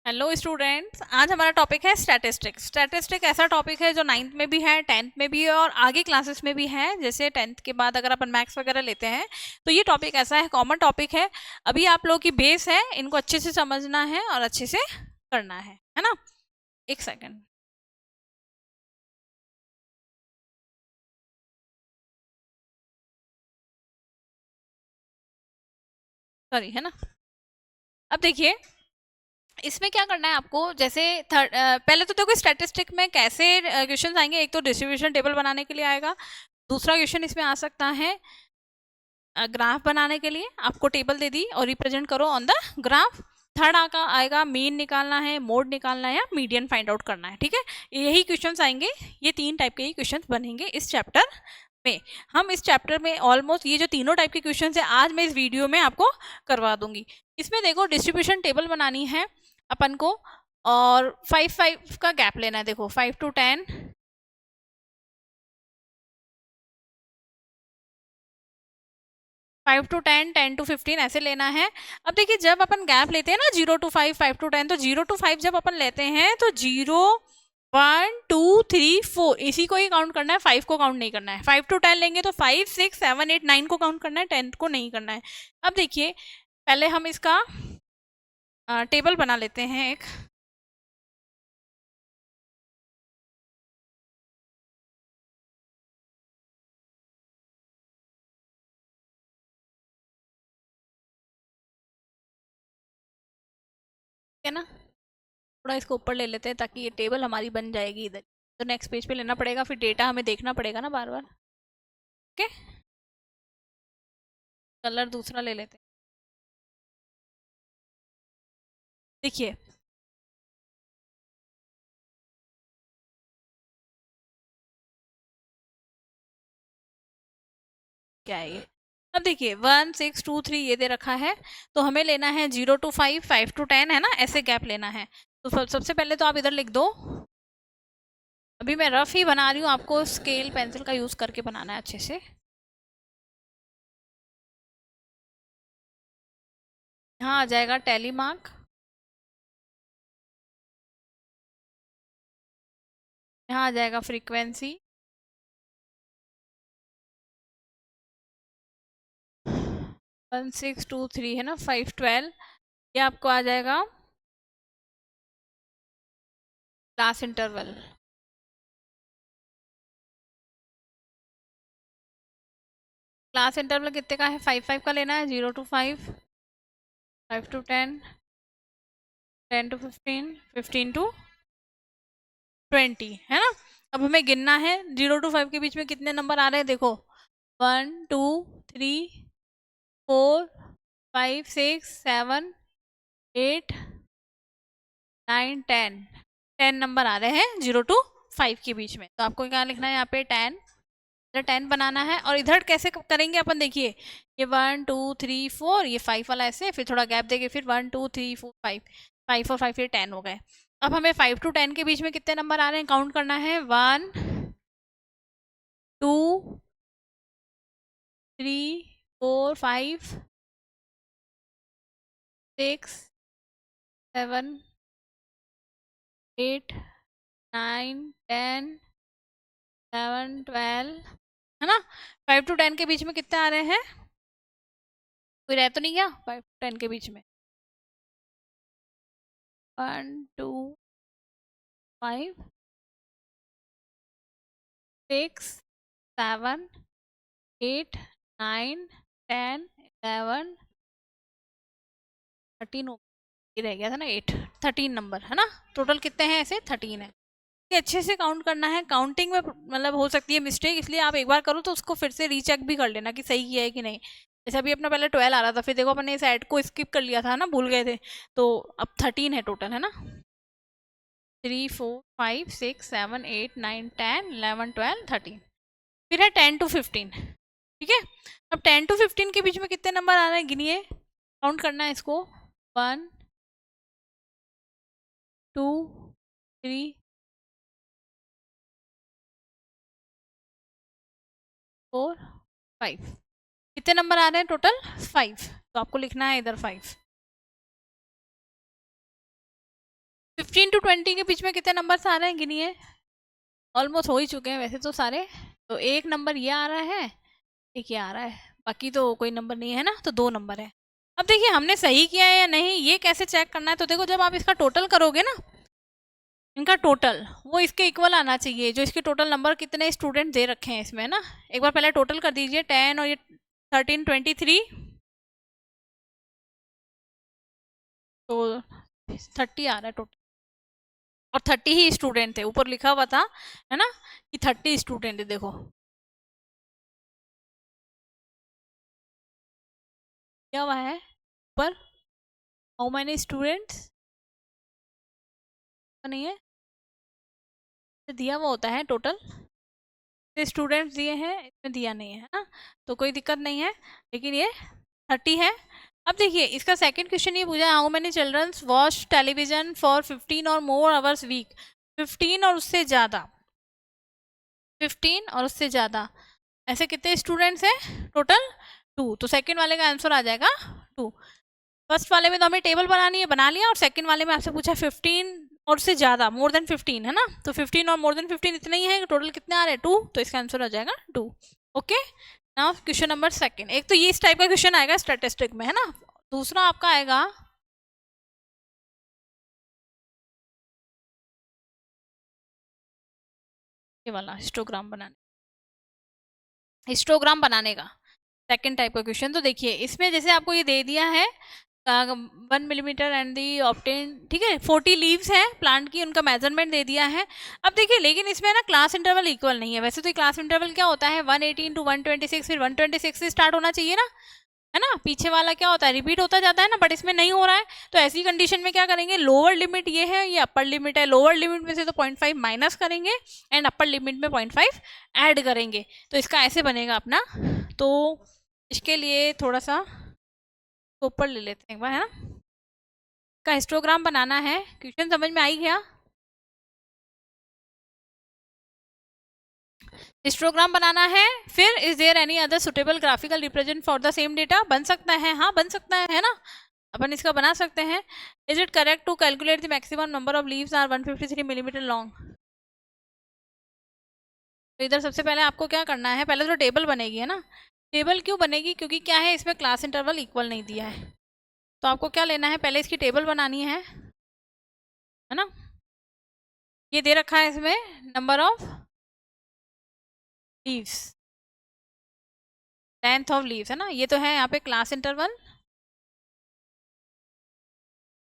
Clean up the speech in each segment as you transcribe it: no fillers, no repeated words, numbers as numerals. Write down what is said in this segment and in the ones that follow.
Hello students, आज हमारा topic है स्टैटिस्टिक्स। स्टैटिस्टिक ऐसा टॉपिक है जो 9th में भी है, 10th में भी है और आगे क्लासेस में भी है। जैसे 10th के बाद अगर अपन मैथ्स वगैरह लेते हैं तो ये टॉपिक ऐसा है, कॉमन टॉपिक है। अभी आप लोगों की बेस है, इनको अच्छे से समझना है और अच्छे से करना है ना। एक सेकेंड। सॉरी, है ना। अब देखिए, इसमें क्या करना है आपको। जैसे पहले तो देखो स्टैटिस्टिक में कैसे क्वेश्चन आएंगे। एक तो डिस्ट्रीब्यूशन टेबल बनाने के लिए आएगा। दूसरा क्वेश्चन इसमें आ सकता है ग्राफ बनाने के लिए, आपको टेबल दे दी और रिप्रेजेंट करो ऑन द ग्राफ। थर्ड आका आएगा मीन निकालना है, मोड निकालना है या मीडियन फाइंड आउट करना है। ठीक है, यही क्वेश्चंस आएंगे। ये तीन टाइप के ही क्वेश्चंस बनेंगे इस चैप्टर में। हम इस चैप्टर में ऑलमोस्ट ये जो तीनों टाइप के क्वेश्चंस है आज मैं इस वीडियो में आपको करवा दूंगी। इसमें देखो डिस्ट्रीब्यूशन टेबल बनानी है अपन को और 5 का गैप लेना है। देखो 5 to 10, 5 to 10, 10 to 15 ऐसे लेना है। अब देखिए जब अपन गैप लेते हैं ना 0 to 5, 5 to 10, तो 0 to 5 जब अपन लेते हैं तो 0, 1, 2, 3, 4 इसी को ही काउंट करना है, 5 को काउंट नहीं करना है। 5 to 10 लेंगे तो 5, 6, 7, 8, 9 को काउंट करना है, 10 को नहीं करना है। अब देखिए पहले हम इसका टेबल बना लेते हैं एक। है ना, थोड़ा इसको ऊपर ले लेते हैं ताकि ये टेबल हमारी बन जाएगी इधर। तो नेक्स्ट पेज पे लेना पड़ेगा, फिर डेटा हमें देखना पड़ेगा ना बार बार। ओके, कलर दूसरा ले लेते हैं। देखिए क्या है ये। अब देखिए 1, 6, 2, 3 ये दे रखा है। तो हमें लेना है 0 to 5, 5 to 10, है ना, ऐसे गैप लेना है। तो सबसे पहले तो आप इधर लिख दो। अभी मैं रफ ही बना रही हूँ, आपको स्केल पेंसिल का यूज करके बनाना है अच्छे से। यहाँ आ जाएगा टैली मार्क, यहाँ आ जाएगा फ्रीक्वेंसी, 1, 6, 2, 3 है ना, 5, 12। ये आपको आ जाएगा क्लास इंटरवल। क्लास इंटरवल कितने का है, 5, 5 का लेना है। 0 to 5, 5 to 10, 10 to 15, 15 to 20, है ना। अब हमें गिनना है 0 to 5 के बीच में कितने नंबर आ रहे हैं। देखो 1, 2, 3, 4, 5, 6, 7, 8, 9, 10, 10 नंबर आ रहे हैं 0 to 5 के बीच में। तो आपको क्या लिखना है यहाँ पे 10, इधर 10 बनाना है। और इधर कैसे करेंगे अपन, देखिए ये 1, 2, 3, 4, ये 5 वाला ऐसे, फिर थोड़ा गैप देंगे, फिर 1, 2, 3, 4, 5, 5 और 5 ये 10 हो गए। अब हमें 5 to 10 के बीच में कितने नंबर आ रहे हैं काउंट करना है। 1, 2, 3, 4, 5, 6, 7, 8, 9, 10, 11, 12, है ना। 5 to 10 के बीच में कितने आ रहे हैं, कोई रह तो नहीं गया 5 to 10 के बीच में। 1, 2, 5, 6, 7, 8, 9, 10, 11, 13 ये रह गया था ना 8, 13 नंबर है ना। टोटल कितने हैं ऐसे, 13 है। ये अच्छे से काउंट करना है। काउंटिंग में मतलब हो सकती है मिस्टेक, इसलिए आप एक बार करो तो उसको फिर से रीचेक भी कर लेना कि सही किया है कि नहीं। जैसे अभी अपना पहले 12 आ रहा था, फिर देखो अपने इस ऐड को स्किप कर लिया था ना, भूल गए थे। तो अब 13 है टोटल, है ना। 3, 4, 5, 6, 7, 8, 9, 10, 11, 12, 13। फिर है 10 to 15। ठीक है, अब 10 to 15 के बीच में कितने नंबर आ रहे हैं गिनिए, काउंट करना है इसको। 1, 2, 3, 4, 5। कितने नंबर आ रहे हैं टोटल, 5। तो आपको लिखना है इधर 5। 15 to 20 के बीच में कितने नंबर आ रहे हैं, गिनिए। ऑलमोस्ट हो ही चुके हैं वैसे तो सारे। तो एक नंबर ये आ रहा है, एक ये आ रहा है, बाकी तो कोई नंबर नहीं है ना, तो 2 नंबर है। अब देखिए हमने सही किया है या नहीं ये कैसे चेक करना है, तो देखो जब आप इसका टोटल करोगे ना, इनका टोटल वो इसके इक्वल आना चाहिए, जो इसके टोटल नंबर कितने स्टूडेंट दे रखे हैं इसमें ना। एक बार पहले टोटल कर दीजिए, 10 और ये 13, 23, तो 30 आ रहा है टोटल, और 30 ही स्टूडेंट थे, ऊपर लिखा हुआ था है ना कि 30 स्टूडेंट है। देखो क्या हुआ है ऊपर, हाउ मैनी स्टूडेंट्स नहीं है, तो दिया हुआ होता है टोटल, स्टूडेंट्स दिए हैं, इसमें दिया नहीं है ना, तो कोई दिक्कत नहीं है, लेकिन ये 30 है। अब देखिए इसका सेकंड क्वेश्चन ये पूछा, how many childrens watch television for 15 और मोर आवर्स वीक। 15 और उससे ज़्यादा, 15 और उससे ज़्यादा, ऐसे कितने स्टूडेंट्स हैं टोटल, 2। तो सेकंड वाले का आंसर आ जाएगा 2। फर्स्ट वाले में तो हमें टेबल बनानी है, बना लिया, और सेकंड वाले में आपसे पूछा 15 और उससे ज़्यादा, मोर देन 15 है ना, तो 15 और मोर देन 15 इतने ही है, टोटल कितने आ रहे हैं 2, तो इसका आंसर आ जाएगा 2। Okay, now question number second. एक तो ये इस टाइप का क्वेश्चन आएगा स्टैटिस्टिक में है ना, दूसरा आपका आएगा ये वाला हिस्टोग्राम बनाने, हिस्टोग्राम बनाने का सेकंड टाइप का क्वेश्चन। तो देखिए इसमें जैसे आपको ये दे दिया है 1 मिलीमीटर एंड दी ऑप्टेन, ठीक है, 40 लीव्स हैं प्लांट की, उनका मेजरमेंट दे दिया है। अब देखिए लेकिन इसमें ना क्लास इंटरवल इक्वल नहीं है, वैसे तो क्लास इंटरवल क्या होता है 118 to 126, फिर 126 से स्टार्ट होना चाहिए ना, है ना, पीछे वाला क्या होता है रिपीट होता जाता है ना, बट इसमें नहीं हो रहा है। तो ऐसी कंडीशन में क्या करेंगे, लोअर लिमिट ये है, ये अपर लिमिट है, लोअर लिमिट में से तो 0.5 माइनस करेंगे एंड अपर लिमिट में 0.5 ऐड करेंगे, तो इसका ऐसे बनेगा अपना। तो इसके लिए थोड़ा सा ऊपर ले लेते हैं एक बार, है ना, का हिस्टोग्राम बनाना है। क्वेश्चन समझ में आई गया, हिस्टोग्राम बनाना है। फिर is there any other suitable graphical represent for the same data, बन सकता है, हाँ बन सकता है ना, अपन इसका बना सकते हैं। Is it correct to calculate the maximum number of leaves are 153 millimetre long. तो इधर सबसे पहले आपको क्या करना है, पहले तो टेबल बनेगी है ना, टेबल क्यों बनेगी, क्योंकि क्या है इसमें क्लास इंटरवल इक्वल नहीं दिया है, तो आपको क्या लेना है, पहले इसकी टेबल बनानी है ना। ये दे रखा है इसमें number of leaves, length of leaves है ना, ये तो है यहाँ पे क्लास इंटरवल,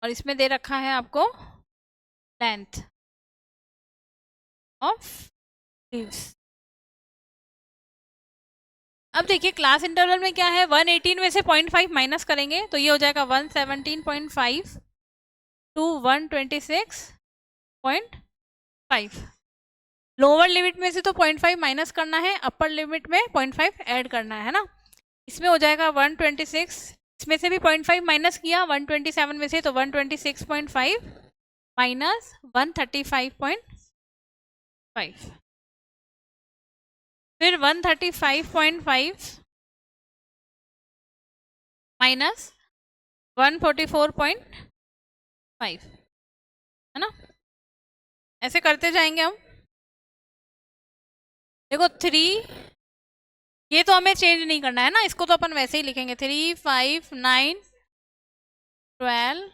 और इसमें दे रखा है आपको लेंथ ऑफ लीव्स। अब देखिए क्लास इंटरवल में क्या है, 118 में से 0.5 माइनस करेंगे, तो ये हो जाएगा 117.5 टू 126.5। लोअर लिमिट में से तो 0.5 माइनस करना है, अपर लिमिट में 0.5 ऐड करना है ना, इसमें हो जाएगा 126, इसमें से भी 0.5 माइनस किया 127 में से, तो 126.5 माइनस 135.5, फिर 135.5 माइनस 144.5, है ना, ऐसे करते जाएंगे हम। देखो 3, ये तो हमें चेंज नहीं करना है ना, इसको तो अपन वैसे ही लिखेंगे 3, 5, 9, 12,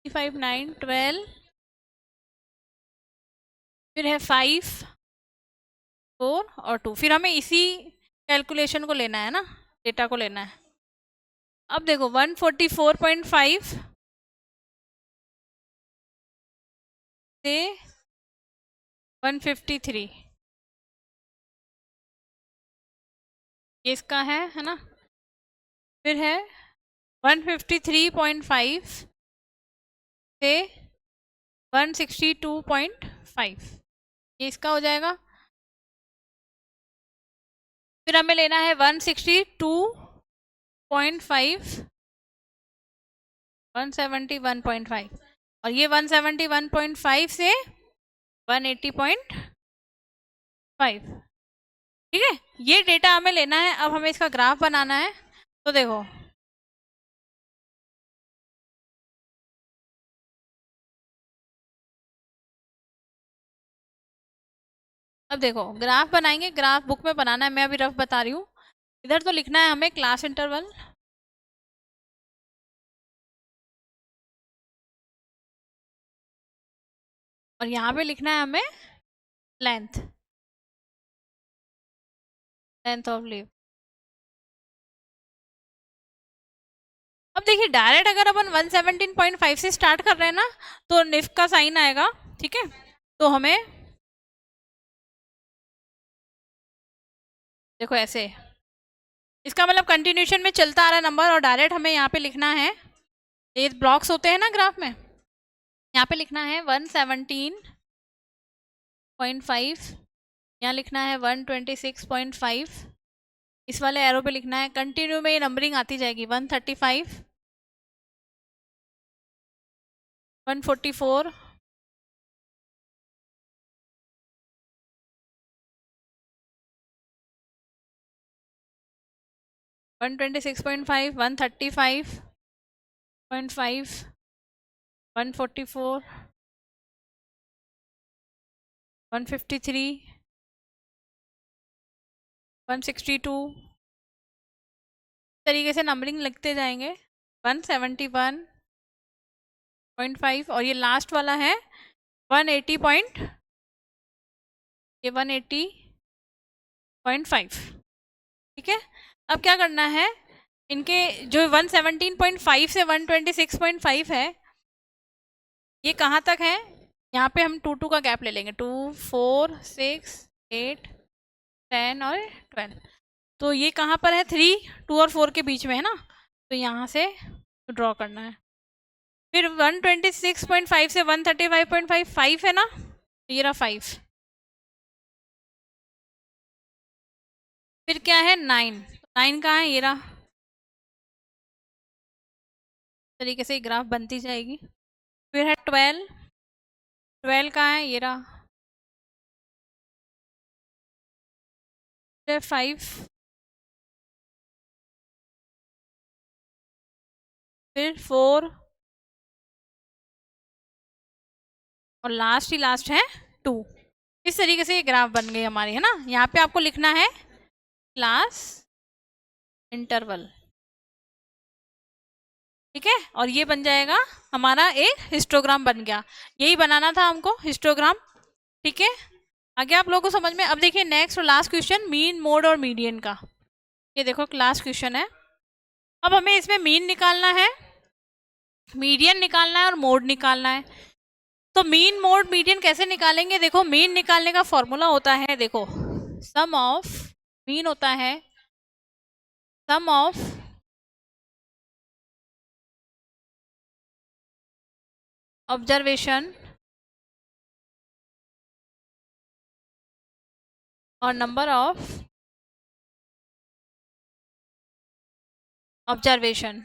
5, 9, 12, फिर है 5, 4 और 2, फिर हमें इसी कैलकुलेशन को लेना है ना, डेटा को लेना है। अब देखो 144.5 से 153, ये इसका है ना, फिर है 153.5 से 162.5, ये इसका हो जाएगा। फिर हमें लेना है 162.5, 171.5, और ये 171.5 से 180.5, ठीक है, ये डेटा हमें लेना है। अब हमें इसका ग्राफ बनाना है, तो देखो अब देखो ग्राफ बनाएंगे, ग्राफ बुक में बनाना है, मैं अभी रफ बता रही हूँ। इधर तो लिखना है हमें क्लास इंटरवल, और यहाँ पे लिखना है हमें लेंथ, लेंथ ऑफ लीव। अब देखिए डायरेक्ट अगर अपन 117.5 से स्टार्ट कर रहे हैं ना, तो निफ्ट का साइन आएगा, ठीक है। तो हमें देखो ऐसे, इसका मतलब कंटिन्यूशन में चलता आ रहा है नंबर, और डायरेक्ट हमें यहाँ पे लिखना है, ये ब्लॉक्स होते हैं ना ग्राफ में, यहाँ पे लिखना है 117.5, यहाँ लिखना है 126.5, इस वाले एरो पे लिखना है, कंटिन्यू में ये नंबरिंग आती जाएगी, 135, 144, 126.5, 135.5, 144, 153, 162, तरीके से नंबरिंग लिखते जाएंगे, 171.5, और ये लास्ट वाला है 180 पॉइंट, ये 180.5, ठीक है। अब क्या करना है, इनके जो 117.5 से 126.5 है, ये कहाँ तक है, यहाँ पे हम 2 2 का गैप ले लेंगे, 2 4 6 8 10 और 12, तो ये कहाँ पर है, 3 2 और 4 के बीच में है ना, तो यहाँ से ड्रॉ करना है। फिर 126.5 से 135.5 5 है ना, तो ये रहा 5, फिर क्या है 9, 9 कहाँ है, ये रहा, तरीके से ग्राफ बनती जाएगी। फिर है 12, 12 कहाँ है, ये रहा, फिर 5, फिर 4, और लास्ट ही लास्ट है 2। इस तरीके से ये ग्राफ बन गई हमारी, है ना। यहाँ पे आपको लिखना है क्लास इंटरवल, ठीक है, और ये बन जाएगा हमारा एक हिस्टोग्राम बन गया, यही बनाना था हमको हिस्टोग्राम, ठीक है। आगे आप लोगों को समझ में। अब देखिए नेक्स्ट और लास्ट क्वेश्चन, मीन मोड और मीडियन का। ये देखो क्लास क्वेश्चन है, अब हमें इसमें मीन निकालना है, मीडियन निकालना है और मोड निकालना है। तो मीन मोड मीडियन कैसे निकालेंगे, देखो मीन निकालने का फॉर्मूला होता है, देखो सम ऑफ, मीन होता है सम ऑफ ऑब्जर्वेशन और नंबर ऑफ ऑब्जर्वेशन।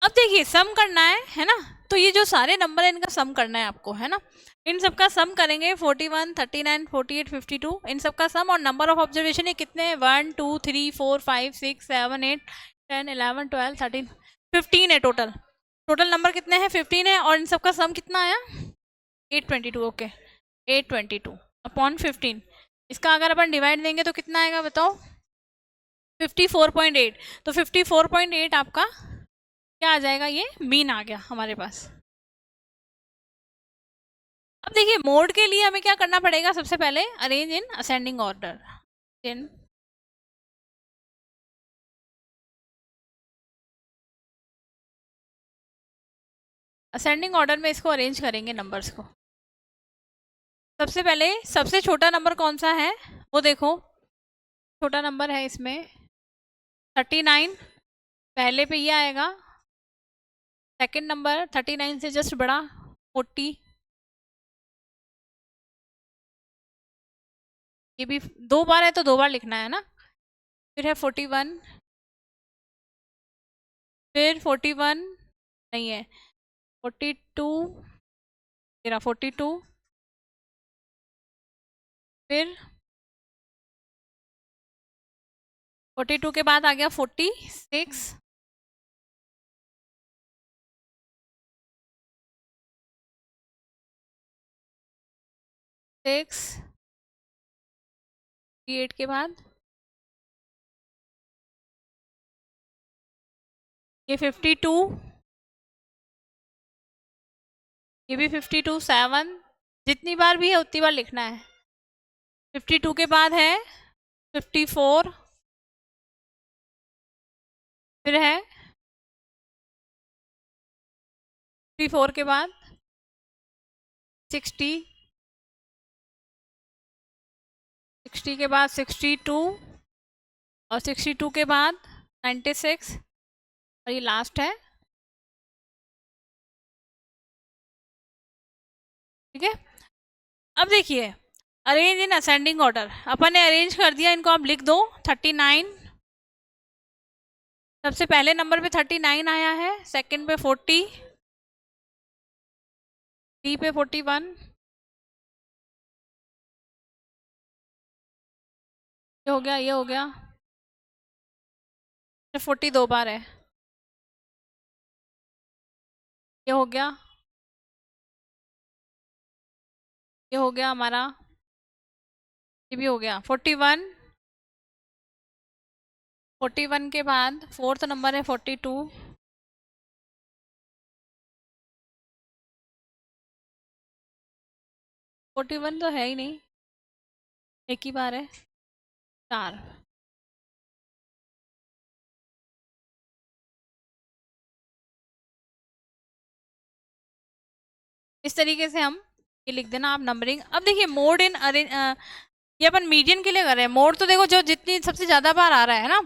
अब देखिए सम करना है ना, तो ये जो सारे नंबर है इनका सम करना है आपको, है ना। इन सबका सम करेंगे, 41 39 48 52, इन सबका सम, और नंबर ऑफ ऑब्जर्वेशन ये कितने हैं, 1 2 3 4 5 6 7 8 10 11 12 13 15 है टोटल, टोटल नंबर कितने हैं, 15 है, और इन सबका सम कितना आया, 822, ओके 822 अपॉन 15, इसका अगर अपन डिवाइड देंगे तो कितना आएगा बताओ, 54.8, तो 54.8 आपका क्या आ जाएगा, ये मीन आ गया हमारे पास। अब देखिए मोड के लिए हमें क्या करना पड़ेगा, सबसे पहले arrange in ascending order, in ascending order में इसको अरेंज करेंगे नंबर्स को। सबसे पहले सबसे छोटा नंबर कौन सा है, वो देखो, छोटा नंबर है इसमें 39, पहले पे ये आएगा, सेकंड नंबर 39 से जस्ट बड़ा 40, ये भी 2 बार है तो 2 बार लिखना है ना, फिर है 41, फिर 41 नहीं है, 42, तेरा 42, फिर 42 के बाद आ गया 46, 6, 8 के बाद ये 52, ये भी 52, 7, जितनी बार भी है उतनी बार लिखना है। 52 के बाद है 54, फिर है 54 के बाद 60, 60 के बाद 62 और 62 के बाद 96 और ये लास्ट है। ठीक है, अब देखिए अरेंज इन असेंडिंग ऑर्डर, अपन ने अरेंज कर दिया, इनको आप लिख दो। 39 सबसे पहले नंबर पे 39 आया है, सेकंड पे 40, 3 पे 41, ये हो गया, ये हो गया, 40 दो बार है, ये हो गया, ये हो गया हमारा, ये भी हो गया 41, 41 के बाद फोर्थ नंबर है 42, 41 तो है ही नहीं, एक ही बार है, 4। इस तरीके से हम ये लिख देना आप नंबरिंग। अब देखिए मोड इन अरेंज, ये अपन मीडियन के लिए कर रहे हैं। मोड तो देखो जो जितनी सबसे ज़्यादा बार आ रहा है ना,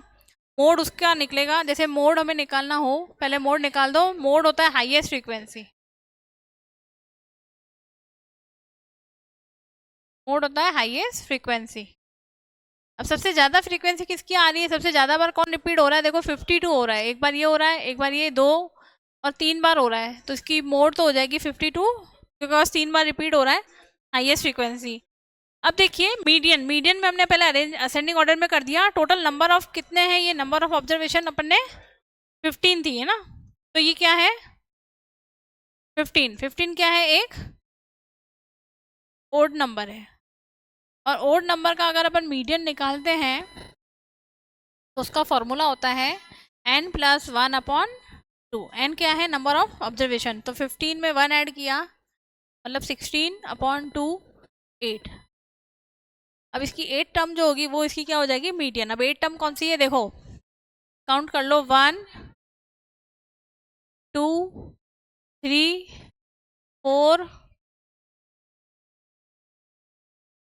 मोड उसका निकलेगा। जैसे मोड हमें निकालना हो, पहले मोड निकाल दो। मोड होता है हाईएस्ट फ्रीक्वेंसी, मोड होता है हाईएस्ट फ्रीक्वेंसी। अब सबसे ज़्यादा फ्रीक्वेंसी किसकी आ रही है, सबसे ज़्यादा बार कौन रिपीट हो रहा है, देखो 52 हो रहा है, एक बार ये हो रहा है, एक बार ये, 2 और 3 बार हो रहा है, तो इसकी मोड तो हो जाएगी 52 बिकॉज 3 बार रिपीट हो रहा है, हाईएस्ट फ्रीक्वेंसी। अब देखिए मीडियन, मीडियन में हमने पहले अरेंज असेंडिंग ऑर्डर में कर दिया। टोटल नंबर ऑफ कितने हैं, ये नंबर ऑफ ऑब्जर्वेशन अपन ने 15 थी, है ना, तो ये क्या है 15, 15 क्या है, एक ओड नंबर है। और ओड नंबर का अगर अपन मीडियन निकालते हैं तो उसका फॉर्मूला होता है n + 1/2। n क्या है, नंबर ऑफ ऑब्जर्वेशन, तो 15 में 1 ऐड किया मतलब 16/2, 8। अब इसकी 8 टर्म जो होगी वो इसकी क्या हो जाएगी, मीडियन। अब 8 टर्म कौन सी है, देखो काउंट कर लो, 1, 2, 3, 4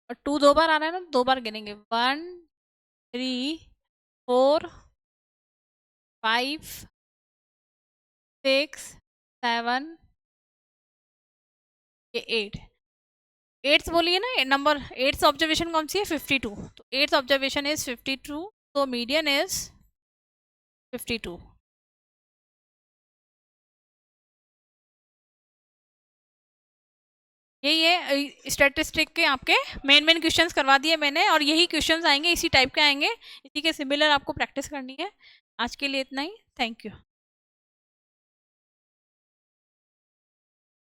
और 2 दो बार आ रहा है ना, 2 बार गिनेंगे, 1, 3, 4, 5, 6, 7, ये 8। 8th बोलिए ना नंबर, 8th ऑब्जर्वेशन कौन सी है, 52, तो 8th ऑब्जर्वेशन इज 52, तो मीडियन इज 52। यही है स्टैटिस्टिक के आपके मेन मेन क्वेश्चंस करवा दिए मैंने, और यही क्वेश्चंस आएंगे, इसी टाइप के आएंगे, इसी के सिमिलर आपको प्रैक्टिस करनी है। आज के लिए इतना ही, थैंक यू।